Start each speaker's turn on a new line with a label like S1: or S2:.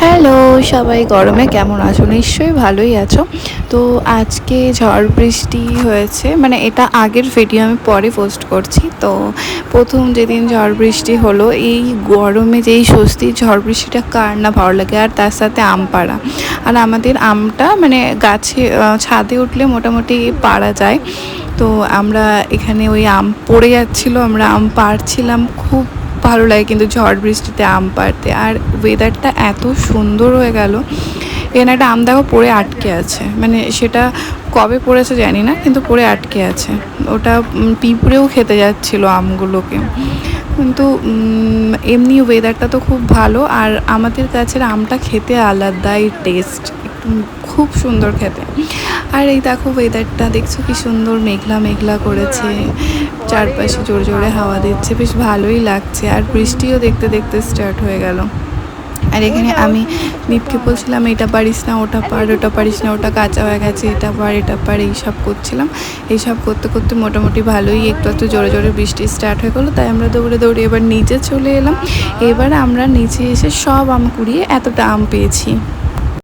S1: Hello সবাই, গরমে কেমন আছো? নিশ্চয়ই ভালোই আছো। তো আজকে ঝড় বৃষ্টি হয়েছে, মানে এটা আগের ভিডিও আমি পরে পোস্ট করছি। তো প্রথম যেদিন ঝড় বৃষ্টি হলো, এই গরমে যেই স্বস্তির ঝড় বৃষ্টিটা কার না ভালো লাগে, আর তার সাথে আম পাড়া। আর আমাদের আমটা মানে গাছে ছাদে উঠলে মোটামুটি পাড়া যায়। তো আমরা এখানে ওই আম পড়ে যাচ্ছিলো, আমরা আম পাড়ছিলাম, খুব ভালো লাগে কিন্তু ঝড় বৃষ্টিতে আম পাড়তে। আর ওয়েদারটা এত সুন্দর হয়ে গেল। এখানে একটা আম দেখো পড়ে আটকে আছে, মানে সেটা কবে পড়েছে জানি না, কিন্তু পড়ে আটকে আছে। ওটা পিঁপড়েও খেতে যাচ্ছিলো আমগুলোকে। কিন্তু এমনি ওয়েদারটা তো খুব ভালো, আর আমাদের গাছের আমটা খেতে আলাদাই টেস্ট, খুব সুন্দর খেতে। আর এই দেখো ওয়েদারটা দেখছো কি সুন্দর, মেঘলা মেঘলা করেছে, চারপাশে জোরে জোরে হাওয়া দিচ্ছে, বেশ ভালোই লাগছে। আর বৃষ্টিও দেখতে দেখতে স্টার্ট হয়ে গেল। আর এখানে আমি দীপকে বলছিলাম এটা পারিস না, ওটা পার, ওটা পারিস না, ওটা কাঁচা হয়ে গেছে, এটা পার, এটা পার, এইসব করছিলাম। এইসব করতে করতে মোটামুটি ভালোই একটু একটু জোরে জোরে বৃষ্টি স্টার্ট হয়ে গেলো। তাই আমরা দৌড়ে দৌড়ে এবার নিচে চলে এলাম। এবার আমরা নিচে এসে সব আম কুড়িয়ে এতটা আম পেয়েছি।